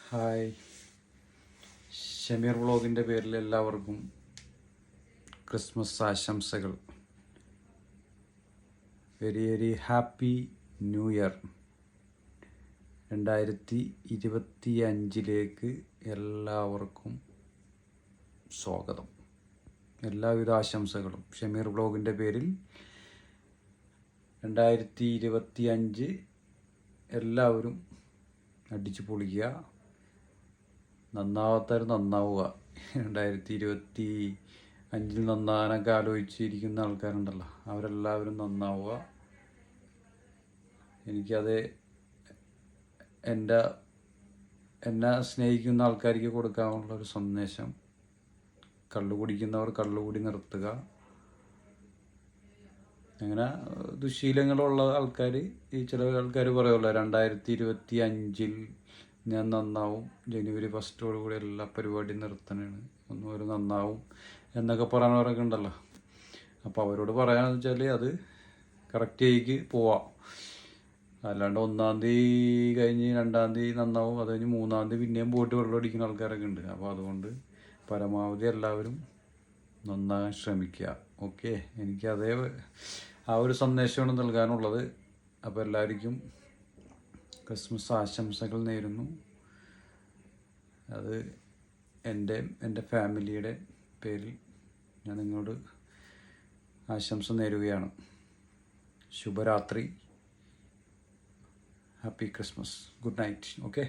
Hi, Shameer വ്ളോഗിൻ്റെ പേരിൽ എല്ലാവർക്കും Christmas ആശംസകൾ. Very very happy new year. 2025 എല്ലാവർക്കും സ്വാഗതം. എല്ലാവിധ ആശംസകളും ഷമീർ വ്ളോഗിൻ്റെ പേരിൽ 2025 എല്ലാവരും അടിച്ചു പൊളിക്കുക. നന്നാവാത്തവർ നന്നാവുക. 2025 നന്നാകാനൊക്കെ ആലോചിച്ചിരിക്കുന്ന ആൾക്കാരുണ്ടല്ലോ, അവരെല്ലാവരും നന്നാവുക. എനിക്കത് എന്നെ സ്നേഹിക്കുന്ന ആൾക്കാർക്ക് കൊടുക്കാനുള്ളൊരു സന്ദേശം. കള്ളു കുടിക്കുന്നവർ കള്ളുകൂടി നിർത്തുക. അങ്ങനെ ദുശീലങ്ങളുള്ള ആൾക്കാർ, ചില ആൾക്കാർ പറയുമല്ലോ 2025 ഞാൻ നന്നാവും, ജനുവരി 1 കൂടി എല്ലാ പരിപാടിയും നിർത്തണേണ്, ഒന്നും ഒരു നന്നാവും എന്നൊക്കെ പറയുന്നവരൊക്കെ ഉണ്ടല്ലോ. അപ്പോൾ അവരോട് പറയാന്ന് വെച്ചാൽ അത് കറക്റ്റ് ചെയ്യിക്ക് പോവാം. അല്ലാണ്ട് 1-ാം തീയതി കഴിഞ്ഞ് 2-ാം തീയതി നന്നാവും, അത് കഴിഞ്ഞ് 3-ാം തീയതി പിന്നെയും പോയിട്ട് വെള്ളം അടിക്കുന്ന ആൾക്കാരൊക്കെ ഉണ്ട്. അപ്പോൾ അതുകൊണ്ട് പരമാവധി എല്ലാവരും നന്നാകാൻ ശ്രമിക്കുക. ഓക്കെ, എനിക്ക് ആ ഒരു സന്ദേശമാണ് നൽകാനുള്ളത്. അപ്പോൾ എല്ലാവർക്കും ക്രിസ്മസ് ആശംസകൾ നേരുന്നു. അത് എൻ്റെ ഫാമിലിയുടെ പേരിൽ ഞാൻ നിങ്ങളോട് ആശംസ നേരുകയാണ്. ശുഭരാത്രി. Happy Christmas. Good night. Okay.